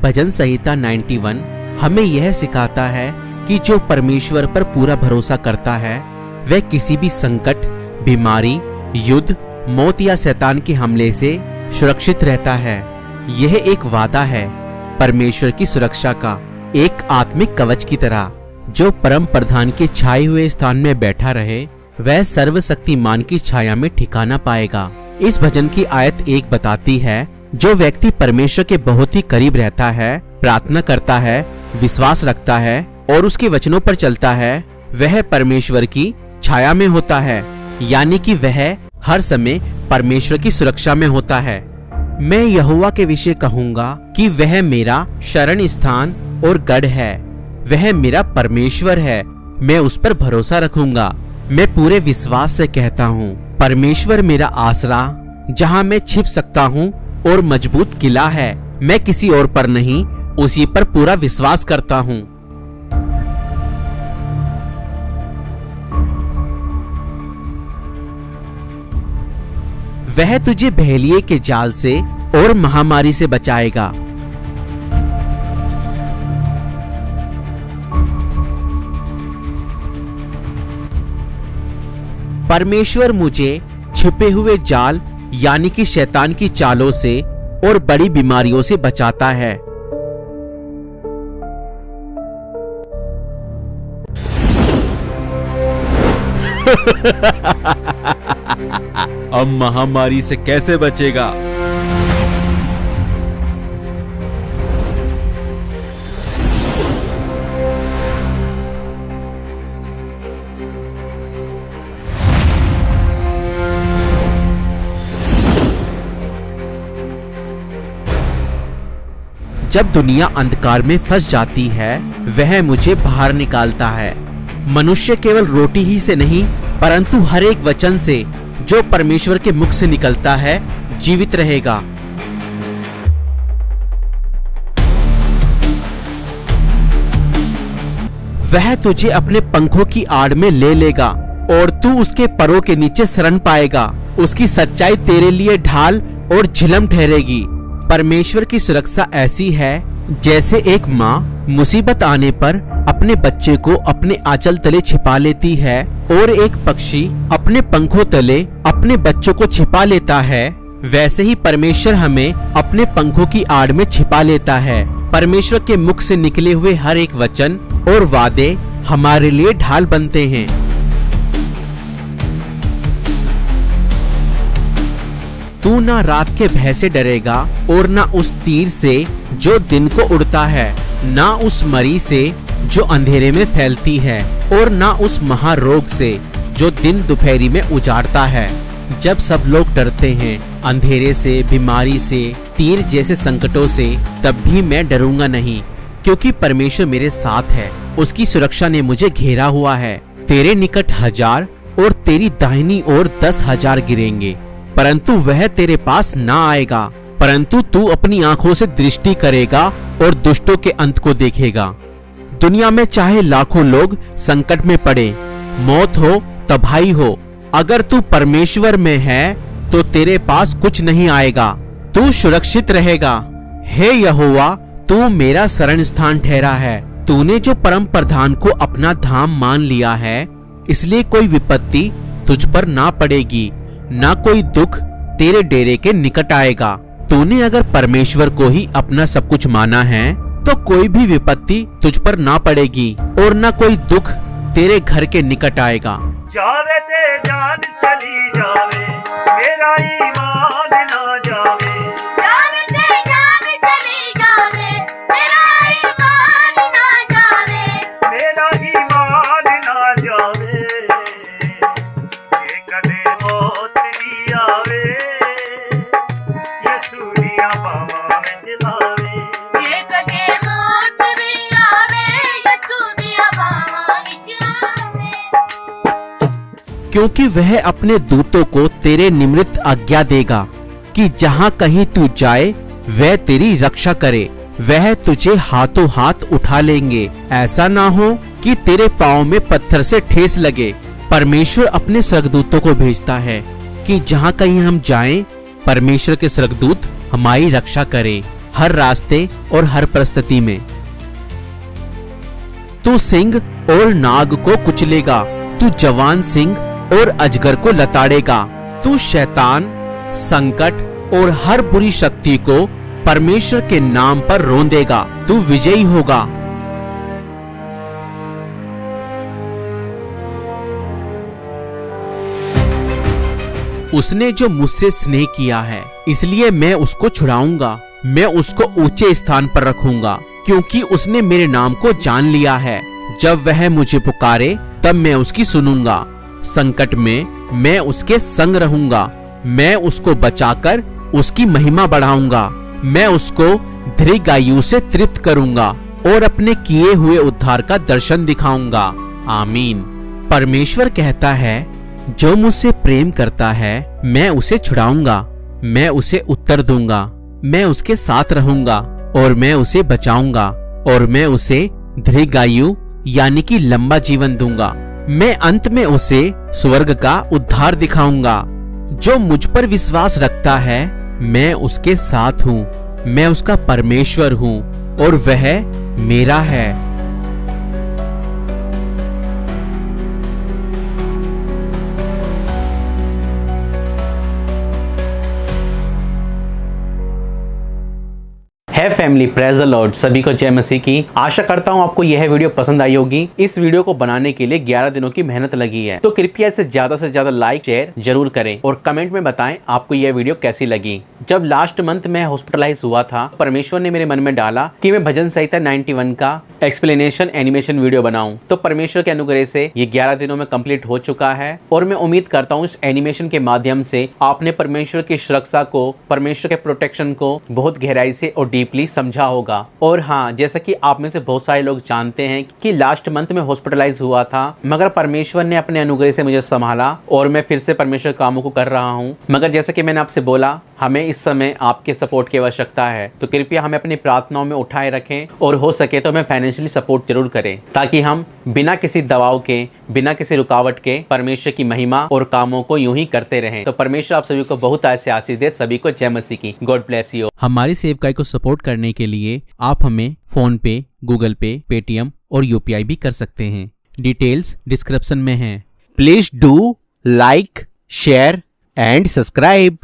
भजन संहिता 91 हमें यह सिखाता है कि जो परमेश्वर पर पूरा भरोसा करता है वह किसी भी संकट, बीमारी, युद्ध, मौत या शैतान के हमले से सुरक्षित रहता है। यह एक वादा है परमेश्वर की सुरक्षा का, एक आत्मिक कवच की तरह। जो परम प्रधान के छाए हुए स्थान में बैठा रहे वह सर्वशक्तिमान की छाया में ठिकाना पाएगा। इस भजन की आयत 1 बताती है, जो व्यक्ति परमेश्वर के बहुत ही करीब रहता है, प्रार्थना करता है, विश्वास रखता है और उसके वचनों पर चलता है, वह परमेश्वर की छाया में होता है, यानी कि वह हर समय परमेश्वर की सुरक्षा में होता है। मैं यहोवा के विषय कहूंगा कि वह मेरा शरण स्थान और गढ़ है, वह मेरा परमेश्वर है, मैं उस पर भरोसा रखूंगा। मैं पूरे विश्वास से कहता हूँ, परमेश्वर मेरा आसरा, जहाँ मैं छिप सकता हूँ और मजबूत किला है। मैं किसी और पर नहीं, उसी पर पूरा विश्वास करता हूँ। वह तुझे बहेलिये के जाल से और महामारी से बचाएगा। परमेश्वर मुझे छुपे हुए जाल यानी कि शैतान की चालों से और बड़ी बीमारियों से बचाता है। अब महामारी से कैसे बचेगा? जब दुनिया अंधकार में फंस जाती है वह मुझे बाहर निकालता है। मनुष्य केवल रोटी ही से नहीं परंतु हर एक वचन से जो परमेश्वर के मुख से निकलता है जीवित रहेगा। वह तुझे अपने पंखों की आड़ में ले लेगा और तू उसके परों के नीचे शरण पाएगा। उसकी सच्चाई तेरे लिए ढाल और झिलम ठहरेगी। परमेश्वर की सुरक्षा ऐसी है जैसे एक माँ मुसीबत आने पर अपने बच्चे को अपने आंचल तले छिपा लेती है और एक पक्षी अपने पंखों तले अपने बच्चों को छिपा लेता है, वैसे ही परमेश्वर हमें अपने पंखों की आड़ में छिपा लेता है। परमेश्वर के मुख से निकले हुए हर एक वचन और वादे हमारे लिए ढाल बनते हैं। तू ना रात के भय से डरेगा और ना उस तीर से जो दिन को उड़ता है, ना उस मरी से जो अंधेरे में फैलती है और ना उस महारोग से जो दिन दोपहरी में उजाड़ता है। जब सब लोग डरते हैं अंधेरे से, बीमारी से, तीर जैसे संकटों से, तब भी मैं डरूंगा नहीं, क्योंकि परमेश्वर मेरे साथ है। उसकी सुरक्षा ने मुझे घेरा हुआ है। तेरे निकट 1000 और तेरी दाहिनी ओर 10,000 गिरेंगे परंतु वह तेरे पास ना आएगा। परंतु तू अपनी आंखों से दृष्टि करेगा और दुष्टों के अंत को देखेगा। दुनिया में चाहे लाखों लोग संकट में पड़े, मौत हो, तबाही हो, अगर तू परमेश्वर में है तो तेरे पास कुछ नहीं आएगा, तू सुरक्षित रहेगा। हे यहोवा, तू मेरा शरण स्थान ठहरा है। तूने जो परम प्रधान को अपना धाम मान लिया है, इसलिए कोई विपत्ति तुझ पर ना पड़ेगी, ना कोई दुख तेरे डेरे के निकट आएगा। तूने अगर परमेश्वर को ही अपना सब कुछ माना है तो कोई भी विपत्ति तुझ पर ना पड़ेगी और ना कोई दुख तेरे घर के निकट आएगा। जावे ते जान चली जावे, मेरा ईमान ना जावे। जावे ते जान चली जावे, मेरा ईमान ना जावे। मेरा ईमान ना जावे। जे कदे मौत भी आवे, यीशु दिया बाहों में चलावे। जे कदे मौत भी आवे, यीशु दिया बाहों में चलावे। क्योंकि वह अपने दूतों को तेरे निमित्त आज्ञा देगा कि जहाँ कहीं तू जाए वह तेरी रक्षा करे। वह तुझे हाथों हाथ उठा लेंगे, ऐसा ना हो कि तेरे पाँव में पत्थर से ठेस लगे। परमेश्वर अपने स्वर्गदूतों को भेजता है कि जहाँ कहीं हम जाएं, परमेश्वर के स्वर्गदूत हमारी रक्षा करें। हर रास्ते और हर परिस्थिति में। तू सिंह और नाग को कुचलेगा, तू जवान सिंह और अजगर को लताड़ेगा। तू शैतान, संकट और हर बुरी शक्ति को परमेश्वर के नाम पर रौंदेगा। तू विजयी होगा। उसने जो मुझसे स्नेह किया है, इसलिए मैं उसको छुड़ाऊंगा। मैं उसको ऊंचे स्थान पर रखूंगा, क्योंकि उसने मेरे नाम को जान लिया है। जब वह मुझे पुकारे तब मैं उसकी सुनूंगा। संकट में मैं उसके संग रहूंगा। मैं उसको बचाकर उसकी महिमा बढ़ाऊंगा। मैं उसको दीर्घायु से तृप्त करूंगा और अपने किए हुए उद्धार का दर्शन दिखाऊंगा। आमीन। परमेश्वर कहता है, जो मुझसे प्रेम करता है मैं उसे छुड़ाऊंगा। मैं उसे उत्तर दूंगा। मैं उसके साथ रहूंगा और मैं उसे बचाऊंगा और मैं उसे दीर्घायु यानी कि लंबा जीवन दूंगा। मैं अंत में उसे स्वर्ग का उद्धार दिखाऊंगा। जो मुझ पर विश्वास रखता है मैं उसके साथ हूँ। मैं उसका परमेश्वर हूँ और वह मेरा है। है फैमिली, प्रेज द लॉर्ड। सभी को जय मसीह की। आशा करता हूं आपको यह वीडियो पसंद आई होगी। इस वीडियो को बनाने के लिए 11 दिनों की मेहनत लगी है, तो कृपया इसे ज्यादा से ज्यादा लाइक शेयर जरूर करें और कमेंट में बताएं आपको यह वीडियो कैसी लगी। जब लास्ट मंथ मैं हॉस्पिटलाइज हुआ था, परमेश्वर ने मेरे मन में डाला कि मैं भजन संहिता 91 का एक्सप्लेनेशन एनिमेशन वीडियो बनाऊं। तो परमेश्वर के अनुग्रह से ये 11 दिनों में कंप्लीट हो चुका है और मैं उम्मीद करता हूं इस एनिमेशन के माध्यम से आपने परमेश्वर की सुरक्षा को, परमेश्वर के प्रोटेक्शन को बहुत गहराई से और डीपली समझा होगा। और हाँ, जैसा कि आप में से बहुत सारे लोग जानते हैं कि लास्ट मंथ में हॉस्पिटलाइज हुआ था, मगर परमेश्वर ने अपने अनुग्रह से मुझे संभाला और मैं फिर से परमेश्वर कामों को कर रहा हूँ। मगर जैसा कि मैंने आपसे बोला, हमें इस समय आपके सपोर्ट की आवश्यकता है, तो कृपया हमें अपनी प्रार्थनाओं में उठाए रखें और हो सके तो हमें फाइनेंशियली सपोर्ट जरूर करें, ताकि हम बिना किसी दबाव के, बिना किसी रुकावट के परमेश्वर की महिमा और कामों को यूं ही करते रहें। तो परमेश्वर आप सभी को बहुत ऐसे आशीष दे। सभी को जय मसीह की। God bless you. हमारी सेवकाई को सपोर्ट करने के लिए आप हमें फोन पे, गूगल पे, पेटीएम और यूपीआई भी कर सकते हैं। डिटेल्स डिस्क्रिप्शन में हैं। Please do like, share and subscribe.